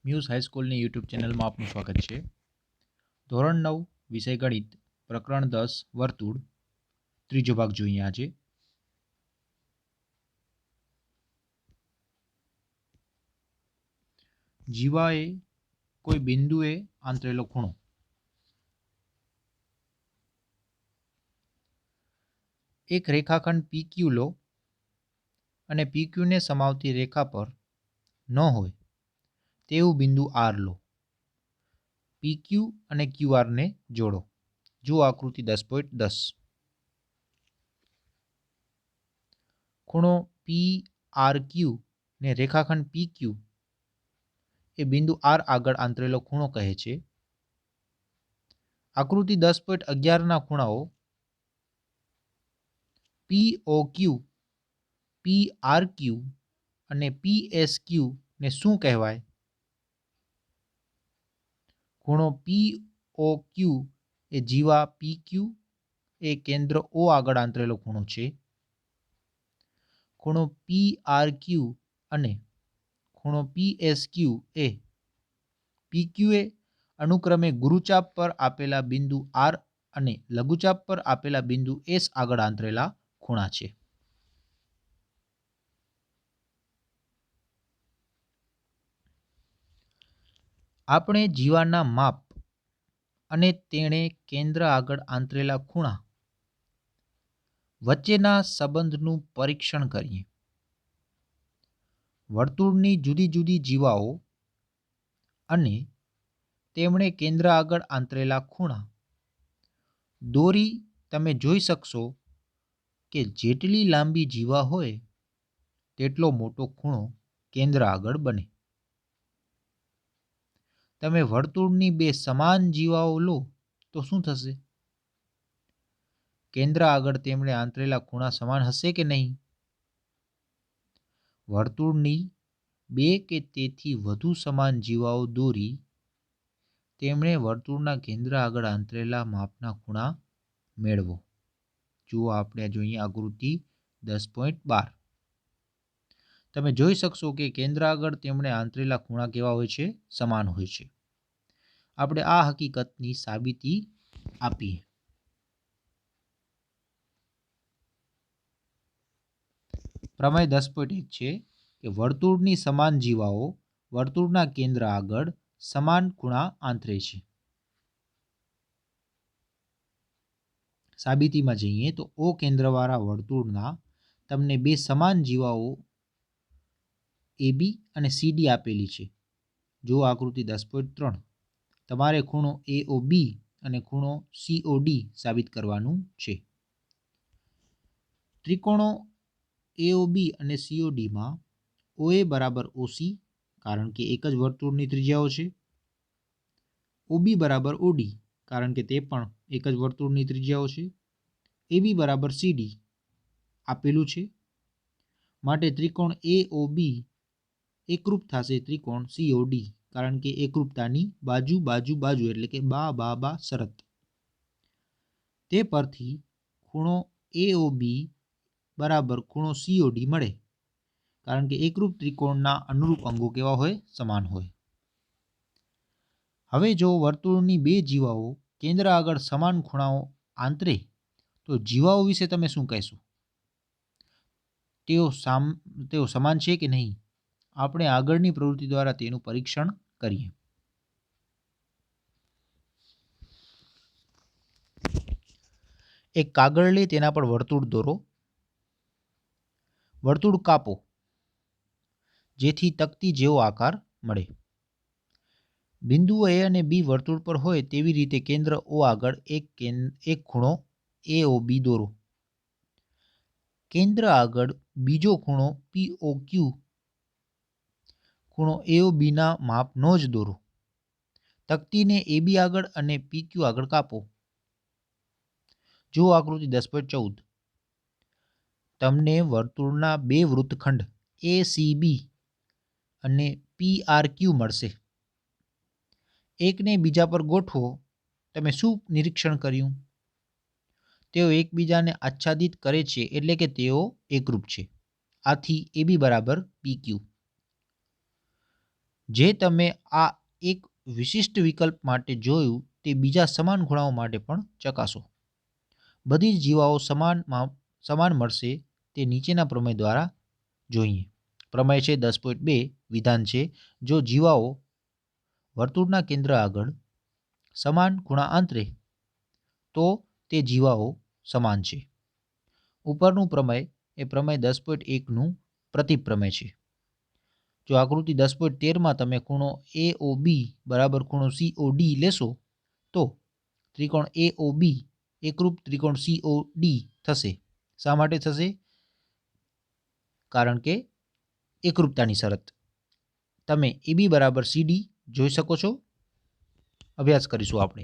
Muse હાઈસ્કૂલની YouTube ચેનલમાં આપનું સ્વાગત છે. ધોરણ 9 વિષય ગણિત પ્રકરણ 10 વર્તુળ ત્રીજો ભાગ જોઈએ આજે. જીવાએ કોઈ બિંદુએ આંતરેલો ખૂણો. એક રેખાખંડ PQ લો અને PQ ને સમાવતી રેખા પર ન હોય તેવું બિંદુ R લો. PQ અને QR ને જોડો. જુઓ આકૃતિ 10.10. ખૂણો PRQ ને રેખાખંડ PQ એ બિંદુ R આગળ આંતરેલો ખૂણો કહે છે. આકૃતિ 10.11 ના ખૂણાઓ POQ, PRQ અને PSQ ને શું કહેવાય? ખૂણો POQ એ જીવા PQ એ કેન્દ્ર O આગળ આંતરેલો ખૂણો છે. ખૂણો PRQ અને ખૂણો PSQ એ PQ એ અનુક્રમે ગુરુચાપ પર આપેલા બિંદુ R અને લઘુચાપ પર આપેલા બિંદુ S આગળ આંતરેલા ખૂણા છે. આપણે જીવાના માપ અને તેણે કેન્દ્ર આગળ આંતરેલા ખૂણા વચ્ચેના સંબંધનું પરીક્ષણ કરીએ. વર્તુળની જુદી જુદી જીવાઓ અને તેમણે કેન્દ્ર આગળ આંતરેલા ખૂણા દોરી તમે જોઈ શકશો કે જેટલી લાંબી જીવા હોય તેટલો મોટો ખૂણો કેન્દ્ર આગળ બને. તમે વર્તુળની બે સમાન જીવાઓ લો તો શું થશે? કેન્દ્ર આગળ તેમણે આંતરેલા ખૂણા સમાન હશે કે નહીં? વર્તુળની બે કે તેથી વધુ સમાન જીવાઓ દોરી તેમણે વર્તુળના કેન્દ્ર આગળ આંતરેલા માપના ખૂણા મેળવો. જુઓ આપણે જોઈએ આકૃતિ 10.12. તમે જોઈ શકશો કે કેન્દ્ર આગળ તેમણે આંતરેલા ખૂણા કેવા હોય છે? સમાન હોય છે. આપણે આ હકીકતની સાબિતી આપીએ. પ્રમેય 10.1 છે કે વર્તુળની સમાન જીવાઓ વર્તુળના કેન્દ્ર આગળ સમાન ખૂણા આંતરે છે. સાબિતીમાં જઈએ તો O કેન્દ્રવાળા વર્તુળના તમને બે સમાન જીવાઓ AB અને CD આપેલી છે. જો આકૃતિ 10.3. તમારે ખૂણો AOB અને ખૂણો COD સાબિત કરવાનું છે. ત્રિકોણો AOB અને COD માં OA બરાબર OC કારણ કે એક જ વર્તુળની ત્રિજ્યાઓ છે. OB બરાબર OD કારણ કે તે પણ એક જ વર્તુળની ત્રિજ્યાઓ છે. AB બરાબર CD આપેલું છે. માટે ત્રિકોણ AOB એકરૂપ થશે ત્રિકોણ COD કારણ કે એકરૂપતાની બાજુ બાજુ બાજુ એટલે કે બા બા બા શરત. તે પરથી ખૂણો AOB બરાબર ખૂણો COD મળે કારણ કે એકરૂપ ત્રિકોણના અનુરૂપ અંગો કેવા હોય? સમાન હોય. હવે જો વર્તુળની બે જીવાઓ કેન્દ્ર આગળ સમાન ખૂણાઓ આંતરે તો જીવાઓ વિશે તમે શું કહેશો? તેઓ સમાન છે કે નહીં? આપણે આગળની પ્રવૃત્તિ દ્વારા તેનું પરીક્ષણ કરીએ. એક કાગળ લઈ તેના પર વર્તુળ દોરો. વર્તુળ કાપો જેથી તકતી જેવો આકાર મળે. બિંદુઓ A અને B વર્તુળ પર હોય તેવી રીતે કેન્દ્ર O આગળ એક ખૂણો AOB દોરો. કેન્દ્ર આગળ બીજો ખૂણો POQ ખૂણો AOBના માપનો જ દોરો. તકતીને AB આગળ અને PQ આગળ કાપો. જો આકૃતિ 10.14. તમને વર્તુળના બે વૃત્તખંડ ACB અને PRQ મળશે. એકને બીજા પર ગોઠવો. તમે શું નિરીક્ષણ કર્યું? તેઓ એકબીજાને આચ્છાદિત કરે છે એટલે કે તેઓ એકરૂપ છે. આથી AB બરાબર PQ. જે તમે આ એક વિશિષ્ટ વિકલ્પ માટે જોયું તે બીજા સમાન ખૂણાઓ માટે પણ ચકાસો. બધી જ જીવાઓ સમાન મળશે તે નીચેના પ્રમેય દ્વારા જોઈએ. પ્રમેય છે 10.2 વિધાન છે જો જીવાઓ વર્તુળના કેન્દ્ર આગળ સમાન ખૂણા આંતરે તો તે જીવાઓ સમાન છે. ઉપરનું પ્રમેય એ પ્રમેય 10.1નું પ્રતિપ્રમેય છે. જો આકૃતિ 10.13માં તમે ખૂણો AOB બરાબર ખૂણો COD લેશો તો ત્રિકોણ AOB એકરૂપ ત્રિકોણ COD થશે. શા માટે થશે? કારણ કે એકરૂપતાની શરત. તમે AB બરાબર CD જોઈ શકો છો. અભ્યાસ કરીશું આપણે.